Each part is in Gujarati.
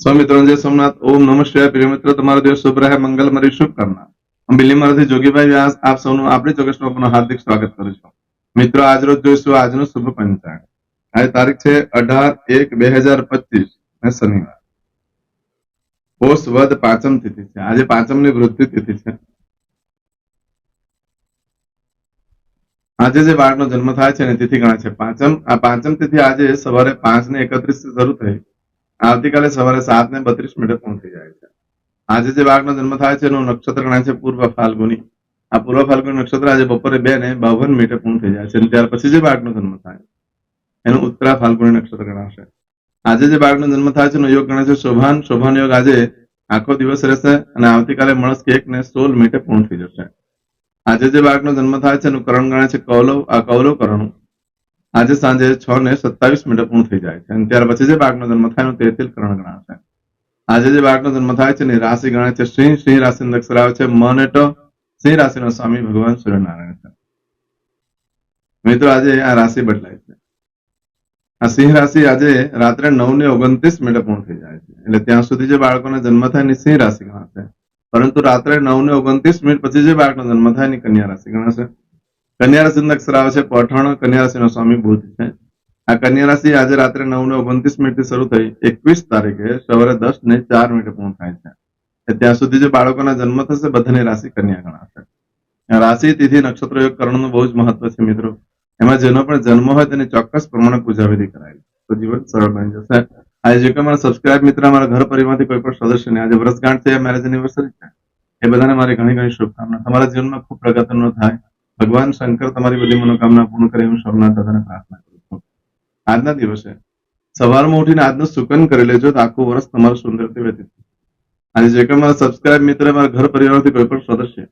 સ્વામિત્રણ જય સોમનાથ. ઓમ નમઃ શિવાય. પ્રિય મિત્રો, તમારો દિવસ શુભ રહે, મંગલમય શુભકામના. હું બિલીમારથી જોગીભાઈ વ્યાસ આપ સૌનું આપણી ચોક્કસમાં હાર્દિક સ્વાગત કરું છું. મિત્રો, આજ રોજ જોઈશું આજનું શુભ પંચાંગ. આજે તારીખ છે 18/1/2025 અને શનિવાર. પોષ વદ પાંચમ તિથિ છે. આજે પાંચમની વૃદ્ધિ તિથિ છે. આજે જે બાળકનો જન્મ થાય છે એની તિથિ ગણાય છે પાંચમ. આ પાંચમ તિથિ આજે સવારે 5:31 શરૂ થઈ આવતીકાલે સવારે 7:32 પૂર્ણ થઈ જાય છે. આજે જે બાળકનો જન્મ થાય છે એનું નક્ષત્ર ગણાય છે પૂર્વ ફાલ્ગુની. આ પૂર્વ ફાલ્ગુની નક્ષત્ર આજે બપોરે 2:52 પૂર્ણ થઈ જાય છે અને ત્યાર પછી જે બાળકનો જન્મ થાય એનું ઉત્તરા ફાલ્ગુની નક્ષત્ર ગણાશે. આજે જે બાળકનો જન્મ થાય છે એનો યોગ ગણાય છે શોભાન. શોભાન યોગ આજે આખો દિવસ રહેશે અને આવતીકાલે મળસ્ક 1:16 પૂર્ણ થઈ જશે. આજે જે બાળકનો જન્મ થાય છે એનું કરણ ગણાય છે કૌલવ. આ કૌલવ કરણ આજે સાંજે 6:27 પૂર્ણ થઈ જાય છે અને ત્યાર પછી જે બાળકનો જન્મ થાય એનું તેતિલ કરણ ગણાશે. આજે જે બાળકનો જન્મ થાય છે એની રાશિ ગણાય છે સિંહ. સિંહ રાશિનો અક્ષર આવે છે મ અને ટ. સિંહ રાશિનો સ્વામી ભગવાન સૂર્યનારાયણ છે. મિત્રો, આજે આ રાશિ બદલાય છે. આ સિંહ રાશિ આજે રાત્રે 9:29 પૂર્ણ થઈ જાય છે એટલે ત્યાં સુધી જે બાળકોનો જન્મ થાય એની સિંહ રાશિ ગણાશે. પરંતુ રાત્રે 9:29 પછી જે બાળકનો જન્મ થાય એની કન્યા રાશિ ગણાશે. કન્યા રાશિનો અક્ષર આવે છે પઠણ. કન્યા રાશિનો સ્વામી બુધ છે. આ કન્યા રાશિ આજે રાત્રે 9:29 થી શરૂ થઈ 21 તારીખે સવારે 10:04 પૂર્ણ થાય છે. ત્યાં સુધી જે બાળકોના જન્મ થશે બધાની રાશિ કન્યા ગણાશે. રાશિ તિથિ નક્ષત્ર યોગ કરણનું બહુ જ મહત્વ છે મિત્રો. એમાં જેનો પણ જન્મ હોય તેની ચોક્કસ પ્રમાણે પૂજા વિધિ કરાય તો જીવન સરળ બની જશે. આજે જે કોઈ મારા સબસ્ક્રાઇબ મિત્ર અમારા ઘર પરિવારમાંથી કોઈ પણ સદસ્યને આજે વર્ષગાંઠ છે, મેરેજ એનિવર્સરી છે, એ બધાને મારી ઘણી ઘણી શુભકામના. તમારા જીવનમાં ખૂબ પ્રગતિનો થાય. ભગવાન શંકર તમારી બધી મનોકામના પૂર્ણ કરે હું સોમનાથ દાદાને પ્રાર્થના કરું છું. આજના દિવસે સવારમાં ઉઠીને આજનું સુકન કરી લેજો તો આખું વર્ષ તમારું સુંદરથી વ્યતીત થશે. આજે જે કોઈ મારા સબસ્ક્રાઇબ મિત્ર મારા ઘર પરિવારથી કોઈ પણ સદસ્ય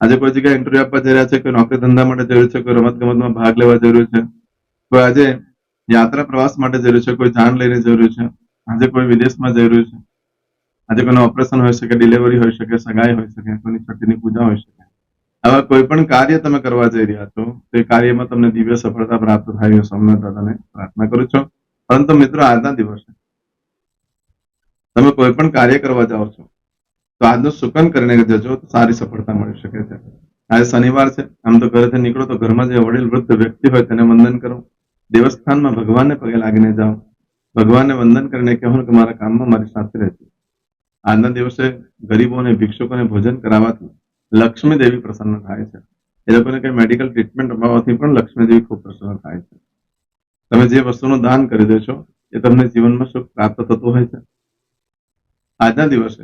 આજે કોઈ જગ્યાએ ઇન્ટરવ્યુ આપવા જઈ રહ્યા છે, કોઈ નોકરી ધંધા માટે જઈ રહ્યું છે, કોઈ રમત ગમતમાં ભાગ લેવા જઈ રહ્યું છે, કોઈ આજે યાત્રા પ્રવાસ માટે જઈ રહ્યું છે, કોઈ જાન લઈને જઈ રહ્યું છે, આજે કોઈ વિદેશમાં જઈ રહ્યું છે, આજે કોઈનું ઓપરેશન હોઈ શકે, ડિલિવરી હોઈ શકે, સગાઈ હોઈ શકે, કોઈની છઠ્ઠીની પૂજા હોઈ શકે. આવા કોઈ પણ કાર્ય તમે કરવા જઈ રહ્યા છો તે કાર્યમાં તમને દિવ્ય સફળતા પ્રાપ્ત થાય હું સોમનાથ દાદાને પ્રાર્થના કરું છું. પરંતુ મિત્રો, આજના દિવસે તમે કોઈ પણ કાર્ય કરવા જાઓ છો તો આજનું સુકન કરીને જજો તો સારી સફળતા મળી શકે છે. આજે શનિવાર છે. આમ તો ઘરેથી નીકળો તો ઘરમાં જે વડીલ વૃદ્ધ વ્યક્તિ હોય તેને વંદન કરો. દેવસ્થાનમાં ભગવાનને પગે લાગીને જાઓ. ભગવાનને વંદન કરીને કહેવું કે મારા કામમાં મારી સાથે રહેજો. આજના દિવસે ગરીબો અને ભિક્ષુકોને ભોજન કરાવવાથી લક્ષ્મી દેવી પ્રસન્ન થાય છે. એ લોકોને કઈ મેડિકલ ટ્રીટમેન્ટ અપાવવાથી પણ લક્ષ્મી દેવી ખૂબ પ્રસન્ન થાય છે. તમે જે વસ્તુનું દાન કરી દો છો એ તમને જીવનમાં સુખ પ્રાપ્ત થતું હોય છે. આજના દિવસે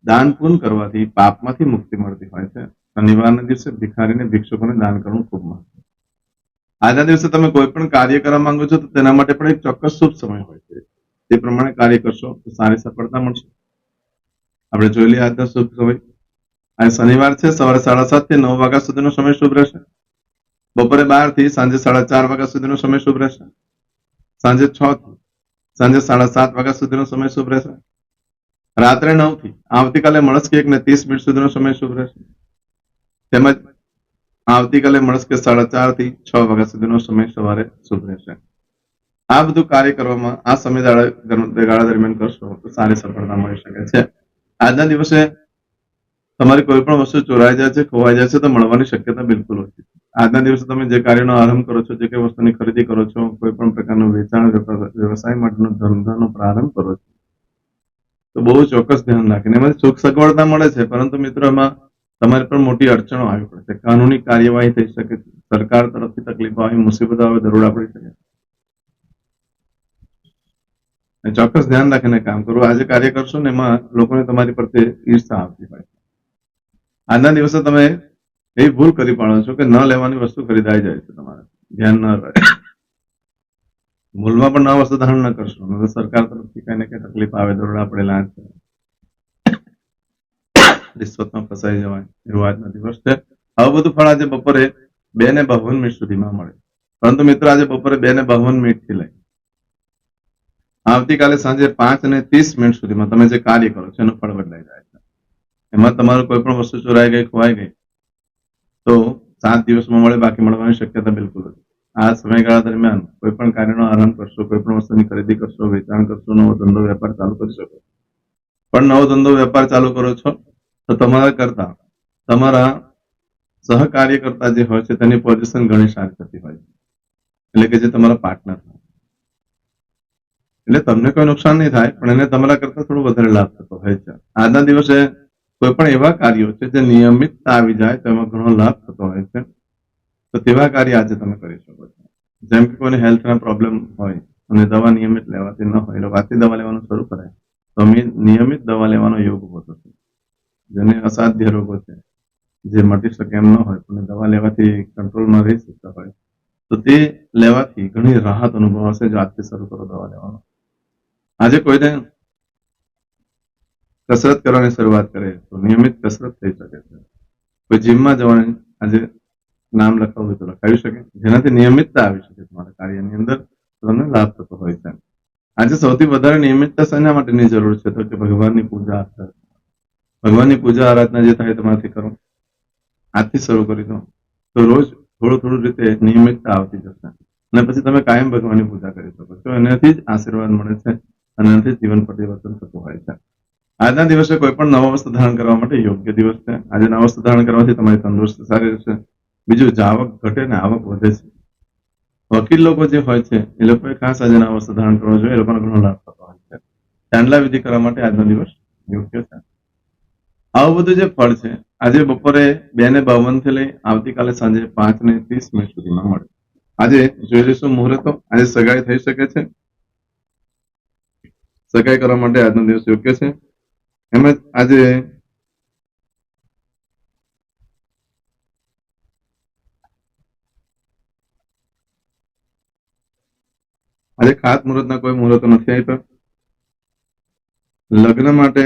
દાન પૂર્ણ કરવાથી પાપમાંથી મુક્તિ મળતી હોય છે. શનિવારના દિવસે ભિખારીને ભિક્ષુકોને દાન કરવું ખૂબ મહત્વ. આજના દિવસે તમે કોઈ પણ કાર્ય કરવા માંગો છો તો તેના માટે પણ એક ચોક્કસ શુભ સમય હોય છે. તે પ્રમાણે કાર્ય કરશો તો સારી સફળતા મળશે. આપણે જોઈ લઈએ આજનો શુભ સમય. આજે શનિવાર છે. સવારે 7:30 થી 9 વાગ્યા સુધીનો સમય શુભ રહેશે. બપોરે 12 થી સાંજે 4:30 વાગ્યા સુધીનો સમય શુભ રહેશે. સાંજે 6 થી સાંજે 7:30 વાગ્યા સુધીનો સમય શુભ રહેશે. રાત્રે 9 થી આવતીકાલે મળસ્કે 1:30 સુધીનો સમય શુભ રહેશે. તેમજ આવતીકાલે મળસ્કે 4:30 થી 6 વાગ્યા સુધીનો સમય સવારે શુભ રહેશે. આ બધું કાર્ય કરવામાં આ સમયગાળા દરમિયાન કરશો તો સારી સફળતા મળી શકે છે. આજના દિવસે તમારી કોઈ પણ વસ્તુ ચોરાઈ જાય છે, ખોવાઈ જાય છે તો મળવાની શક્યતા બિલકુલ ઓછી છે. આજના દિવસે તમે જે કાર્યનો આરંભ કરો છો, જે કઈ વસ્તુની ખરીદી કરો છો, કોઈ પણ પ્રકારનું વેચાણ વ્યવસાય માટેનો ધંધાનો પ્રારંભ કરો છો તો બહુ ચોક્કસ ધ્યાન રાખીને એમાં સુખ સગવડતા મળે છે. પરંતુ મિત્રો, એમાં તમારે પણ મોટી અડચણો આવી પડશે. કાનૂની કાર્યવાહી થઈ શકે છે. સરકાર તરફથી તકલીફો આવી, મુસીબતો આવે, દરોડા પડી શકે. ચોક્કસ ધ્યાન રાખીને કામ કરવું. આજે કાર્ય કરશો ને એમાં લોકોને તમારી પ્રત્યે ઈર્ષા આવતી હોય. આજના દિવસે તમે એ ભૂલ કરી પાડો છો કે ન લેવાની વસ્તુ ખરીદાઈ જાય છે. તમારે ધ્યાન ન રહે. મૂલમાં પણ નવા વસ્તુ ધારણ ન કરશો. સરકાર તરફથી કઈ ને કઈ તકલીફ આવે, દરોડા પડેલા છે, રિશ્વતમાં ફસાઈ જવાય એવો આજનો દિવસ છે. આવું બધું ફળ આજે બપોરે 2:52 સુધીમાં મળે. પરંતુ મિત્રો, આજે બપોરે 2:52 થી લઈ આવતીકાલે સાંજે 5:30 સુધીમાં તમે જે કાર્ય કરો છો એનું ફળ બદલાઈ જાય છે. એમાં તમારું કોઈ પણ વસ્તુ ચોરાઈ ગઈ, ખોવાઈ ગઈ તો 7 દિવસમાં મળે, બાકી મળવાની શક્યતા બિલકુલ નથી. આ સમયગાળા દરમિયાન કોઈ પણ કાર્યનો આરંભ કરશો, કોઈ પણ વસ્તુની ખરીદી કરશો, વેચાણ કરશો, નવો ધંધો વેપાર ચાલુ કરી શકો. પણ નવો ધંધો વેપાર ચાલુ કરો છો તો તમારા કરતા તમારા સહકાર્યકર્તા જે હોય છે તેની પોઝિશન ઘણી સારી થતી હોય છે, એટલે કે જે તમારા પાર્ટનર, એટલે તમને કોઈ નુકસાન નહીં થાય પણ એને તમારા કરતા થોડો વધારે લાભ થતો હોય છે. આજના દિવસે કોઈ પણ એવા કાર્યો છે જે નિયમિતતા આવી જાય તેમાં ઘણો લાભ થતો હોય છે, તો તેવા કાર્ય આજે તમે કરી શકો છો. જેમ કે કોઈને હેલ્થના પ્રોબ્લેમ હોય અને દવા નિયમિત લેવાતી ન હોય, એટલે વાતથી દવા લેવાનું શરૂ કરે તો નિયમિત દવા લેવાનો યોગ ઉભો થશે. જેને અસાધ્ય રોગો છે, જે મટી શકે એમ ન હોય પણ દવા લેવાથી કંટ્રોલમાં રહી શકતા હોય, તો તે લેવાથી ઘણી રાહત અનુભવાશે જો આજથી શરૂ કરો દવા લેવાનો. આજે કોઈને કસરત કરવાની શરૂઆત કરે તો નિયમિત કસરત થઈ શકે છે. કોઈ જીમમાં જવાની આજે નામ લખાવવું હોય તો લખાવી શકે, જેનાથી નિયમિતતા આવી શકે તમારા કાર્યની અંદર, તમને લાભ થતો હોય છે. આજે સૌથી વધારે નિયમિતતા શેના માટેની જરૂર છે? તો કે ભગવાનની પૂજા આરાધના. ભગવાનની પૂજા આરાધના જે થાય તમારાથી કરો, આજથી શરૂ કરી દો તો રોજ થોડું થોડું રીતે નિયમિતતા આવતી જશે અને પછી તમે કાયમ ભગવાનની પૂજા કરી શકો છો. એનાથી જ આશીર્વાદ મળે છે અને એનાથી જીવન પરિવર્તન થતું હોય છે. આજના દિવસે કોઈ પણ નવા વસ્તુ ધારણ કરવા માટે યોગ્ય દિવસ છે. આજે નવા વસ્તુ ધારણ કરવાથી તમારી તંદુરસ્તી સારી રહેશે. બીજું, આવક ઘટે ને આવક વધે છે. વકીલ લોકો જે હોય છે એ લોકોએ ખાસ આજે નવા વસ્તુ ધારણ કરવો જોઈએ, એ લોકોને ઘણો લાભ થતો હોય છે. ચાંદલા વિધિ કરવા માટે આજનો દિવસ યોગ્ય છે. આવું બધું જે ફળ છે આજે બપોરે 2:52 થી લઈ આવતીકાલે સાંજે 5:30 સુધીમાં મળે. આજે જોઈ લઈશું મુહૂર્તો. આજે સગાઈ થઈ શકે છે. સગાઈ કરવા માટે આજનો દિવસ યોગ્ય છે. એમ જ આજે ખાસ મુહૂર્તના કોઈ મુહૂર્તો નથી આપ્યા. લગ્ન માટે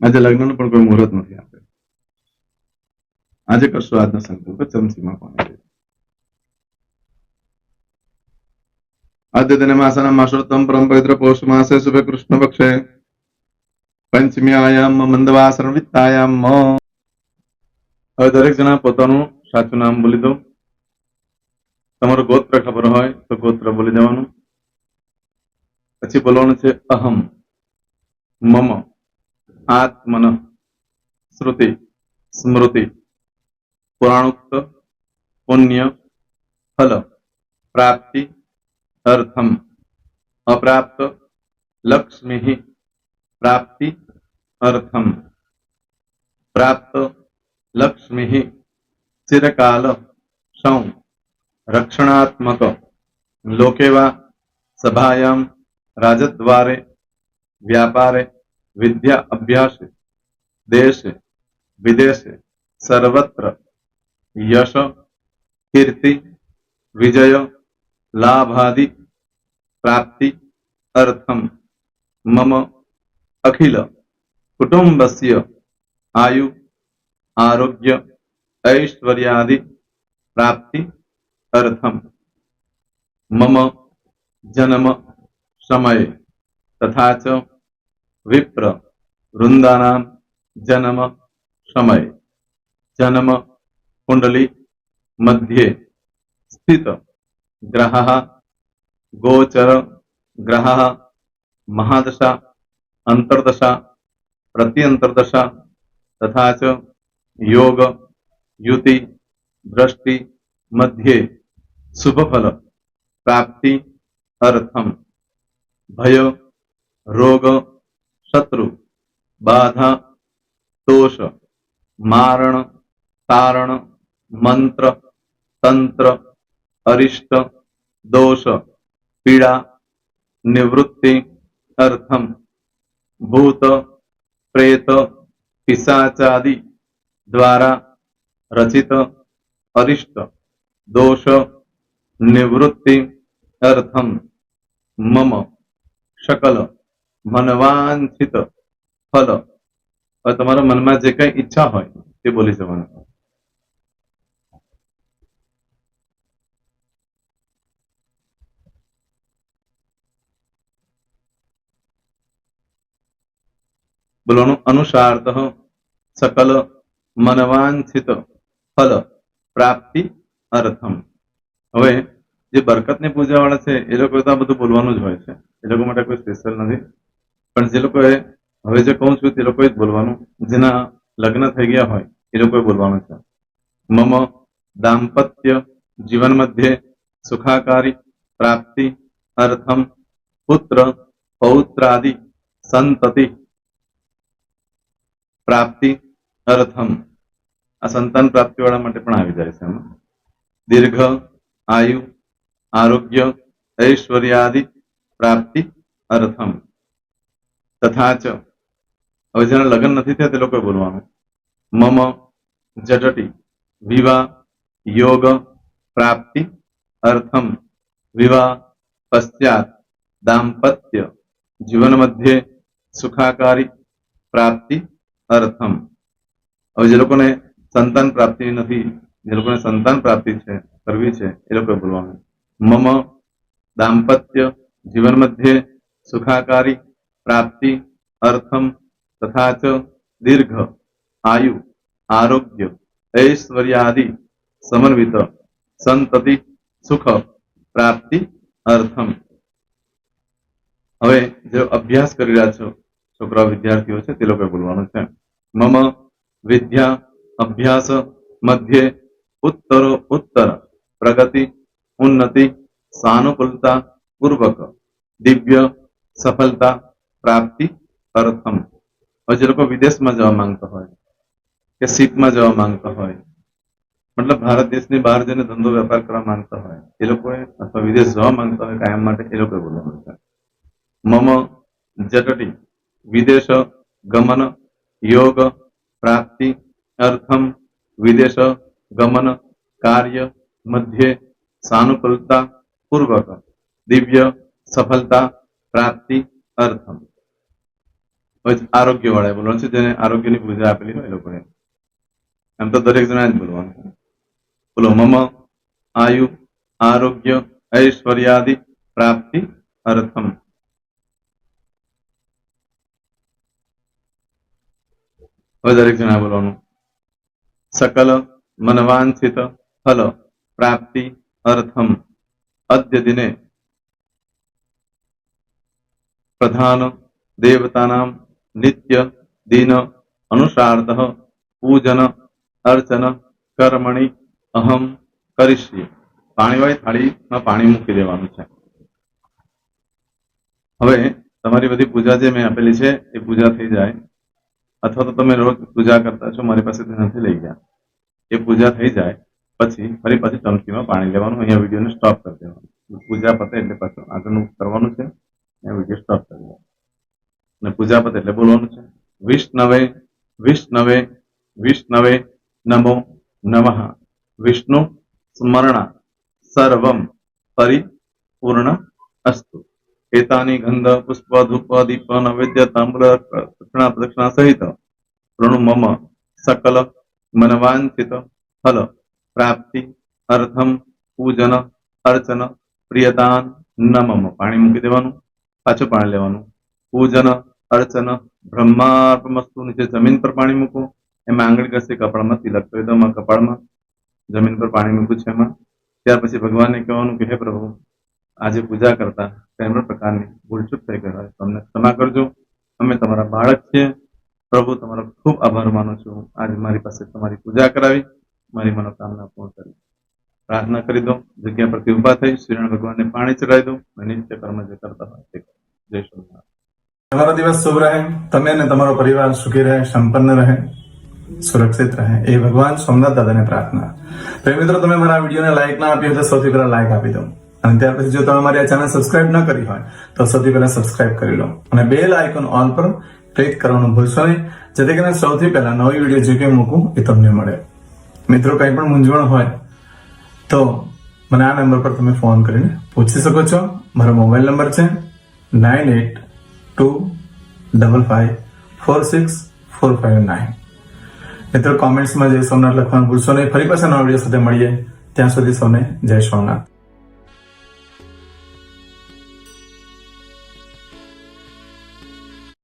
આજે લગ્નનું પણ કોઈ મુહૂર્ત નથી આપ્યું. આજે કરશો આજનો સંકલ્પ ચમચીમાં પાણી. આદ્ય માસના માસોત્તમ પરમ પવિત્ર પૌષ માસે શુભે કૃષ્ણ પક્ષે પંચમ્યાયામ મંદવાસર વિત્તાયામ. હવે દરેક જણા પોતાનું સાચું નામ બોલી દો. તમારું ગોત્ર ખબર હોય તો ગોત્ર બોલી દેવાનું. પછી બોલવાનું છે અહમ, મમ, આત્મન, શ્રુતિ, સ્મૃતિ, પુરાણોક્ત, પુણ્ય, ફલ, પ્રાપ્તિ, અર્થમ, અપ્રાપ્ત, લક્ષ્મી, પ્રાપ્તિ, અર્થમ, પ્રાપ્ત, લક્ષ્મી, ચિરકાલ, સૌ, રક્ષણાત્મક, લોકેવા, સભાયામ, રાજદ્વારે, વ્યાપારે, વિદ્યા અભ્યાસે, દેશે, વિદેશે, સર્વત્ર, યશ, કીર્તિ, વિજય, લાભાદિ, પ્રાપ્તિ, અર્થમ, મમ, અખિલ, કુટુંબસ્ય, આયુ, આરોગ્ય, ऐश्वर्यादि, प्राप्ति, अर्थम, मम, जन्म, समय, तथा च विप्र, वृंदानाम, जन्म, समय, जन्म, कुंडली, मध्ये, स्थित, ग्रहः, गोचर, ग्रहः, महादशा, अंतर्दशा, प्रत्यंतर्दशा, तथा च योग, युति, दृष्टि, मध्ये, शुभ फल, प्राप्ति, अर्थम, भय, रोग, शत्रु, बाधा, दोष, मारण, तारण, मंत्र, तंत्र, अरिष्ट, दोष, पीड़ा, निवृत्ति, अर्थम, भूत, प्रेत, पिशाचादि द्वारा रचित अरिष्ट, दोष, निवृत्ति, अर्थम, मम, सकल, मनवांछित फल. હવે તમારા મનમાં જે કઈ ઈચ્છા હોય તે બોલી જવાનું. બોલવાનું અનુસાર્થ સકલ મનવાંછિત ફલ પ્રાપ્તિ અર્થમ. હવે જે બરકતની પૂજા વાળા છે એ લોકો તો આ બધું બોલવાનું જ હોય છે, એ લોકો માટે કોઈ સ્પેશિયલ નથી. પણ જે લોકોએ હવે જે કહું છું તે લોકોએ જ બોલવાનું, જેના લગ્ન થઈ ગયા હોય એ લોકોએ બોલવાનું છે. મમ દાંપત્ય જીવન મધ્યે સુખાકારી પ્રાપ્તિ અર્થમ પુત્ર પૌત્રાદિ સંતતિ પ્રાપ્તિ અર્થમ. આ સંતાન પ્રાપ્તિ વાળા માટે પણ આવી જાય છે એમાં. દીર્ઘ આયુ આરોગ્ય ઐશ્વર્યાદિ પ્રાપ્તિ અર્થમ. તથા ચ, હવે જેના લગ્ન નથી થયા તે લોકોએ બોલવાનું. મમ જટટી વિવાહ યોગ પ્રાપ્તિ અર્થમ વિવાહ પશ્ચાત દાંપત્ય જીવન મધ્યે સુખાકારી પ્રાપ્તિ અર્થમ. હવે જે લોકોને સંતાન પ્રાપ્તિ નથી, જે લોકોને સંતાન પ્રાપ્તિ છે કરવી છે એ લોકોએ બોલવાનું. મમ દાંપત્ય જીવન મધ્યે સુખાકારી પ્રાપ્તિ અર્થમ તથા ચ દીર્ઘ આયુ આરોગ્ય ઐશ્વર્યાદિ સમન્વિત સંતતિ સુખ પ્રાપ્તિ અર્થમ. હવે જે અભ્યાસ કરી રહ્યા છો છોકરાઓ વિદ્યાર્થીઓ છે તે લોકોએ બોલવાનું છે. મમ વિદ્યા અભ્યાસ મધ્યે ઉત્તરો ઉત્તર પ્રગતિ ઉન્નતિ સાનુકૂલતા પૂર્વક દિવ્ય સફળતા પ્રાપ્તિ અર્થમ. હવે જે લોકો વિદેશમાં જવા માંગતા હોય કે શીપમાં જવા માંગતા હોય, મતલબ ભારત દેશની બહાર જઈને ધંધો વેપાર કરવા માંગતા હોય એ લોકોએ, અથવા વિદેશ જવા માંગતા હોય કાયમ માટે, એ લોકોએ બોલવાનું છે. મમ જટટી વિદેશ ગમન યોગ પ્રાપ્તિ અર્થમ વિદેશ ગમન કાર્ય મધ્યે સાનુકૂલતા પૂર્વક દિવ્ય સફળતા પ્રાપ્તિ અર્થમ. હવે આરોગ્ય વાળા બોલવાનું છે, જેને આરોગ્યની પૂજા આપેલી હોય એ લોકોએ. એમ તો દરેક જણા જ બોલવાનું છે. બોલો મમ આયુ આરોગ્ય ઐશ્વર્યાદિ પ્રાપ્તિ અર્થમ. હવે દરેક જણા બોલવાનું. સકલ મનવાંછિત ફલ પ્રાપ્તિ અર્થમ અદ્ય દિને પ્રધાન દેવતાનામ નિત્ય દિન અનુસાર્થ પૂજન અર્ચન કર્મણિ અહમ કરીશ્યે. પાણીવાળી થાળીમાં પાણી મૂકી દેવાનું છે. હવે તમારી બધી પૂજા જે મેં આપેલી છે એ પૂજા થઈ જાય, અથવા તો તમે રોજ પૂજા કરતા છો મારી પાસેથી નથી લઈ ગયા, એ પૂજા થઈ જાય પછી ફરી પાછી ચમચીમાં પાણી લેવાનું. અહીંયા વિડીયોને સ્ટોપ કરી દેવાનું. પૂજા પતે એટલે પાછું આગળનું કરવાનું છે. અહીંયા વિડીયો સ્ટોપ કરી દેવાનો અને પૂજા પતે એટલે બોલવાનું છે. વિષ્ણવે વિષ્ણવે વિષ્ણવે નમો નમઃ વિષ્ણુ સ્મરણા સર્વમ પરિપૂર્ણ અસ્તુ. એતાની ગંધ પુષ્પ ધૂપ દીપ નૈવેદ્ય તાંબૂલ પ્રદક્ષિણા સહિત પ્રણુ મમ સકલ મનવાંછિત ફલ પ્રાપ્તિ અર્થમ પૂજન અર્ચન પ્રિયદાન નમમ. પાણી મૂકી દેવાનું, પાછું પાણી લેવાનું. પૂજન અર્ચન બ્રહ્માર્પણમસ્તુ. નીચે જમીન પર પાણી મૂકો, એમાં આંગળી ઘસી કપાળમાં તિલક કરી દો. કપાળમાં જમીન પર પાણી મૂક્યું છે એમાં. ત્યાર પછી ભગવાનને કહેવાનું કે હે પ્રભુ, આજે પૂજા કરતા કઈ પણ પ્રકારની ભૂલચૂક થઈ ગઈ હોય તો અમને ક્ષમા કરજો. અમે તમારા બાળક છીએ પ્રભુ, તમારો ખૂબ આભાર માનું છું. આજે મારી પાસે તમારી પૂજા કરાવી, મારી મનોકામના પૂર્ણ કરી. પ્રાર્થના કરી દો. જગ્યા પરથી ઉભા થઈ શ્રીનારાયણ ભગવાનને પાણી ચડાવી દો અને નિત્ય કર્મ જે કરતા હોય તે કરો. જય સ્વામિનારાયણ. તમારો દિવસ શુભ રહે, તમે અને તમારો પરિવાર સુખી રહે, સંપન્ન રહે, સુરક્ષિત રહે, એ ભગવાન સોમનાથ દાદાને પ્રાર્થના. તો મિત્રો, તમે મારા વિડીયોને લાઈક ના આપી હોય તો સૌથી પહેલા લાઈક આપી દો, અને ત્યાર પછી જો તમે મારી આ ચેનલ સબસ્ક્રાઇબ ન કરી હોય તો સૌથી પહેલા સબસ્ક્રાઇબ કરી લો અને બેલ આઇકોન ઓલ પર ક્લિક કરવાનું ભૂલશો નહીં, જેથી કરીને સૌથી પહેલા નવી વિડીયો જે કંઈ મૂકું એ તમને મળે. મિત્રો, કંઈ પણ મૂંઝવણ હોય તો મને આ નંબર પર તમે ફોન કરીને પૂછી શકો છો. મારો મોબાઈલ નંબર છે 9825546459. મિત્રો, કોમેન્ટ્સમાં જય સોમનાથ લખવાનું ભૂલશો નહીં. ફરી પાછા નવા વિડીયો સાથે મળીએ. ત્યાં સુધી સૌને જય સોમનાથ.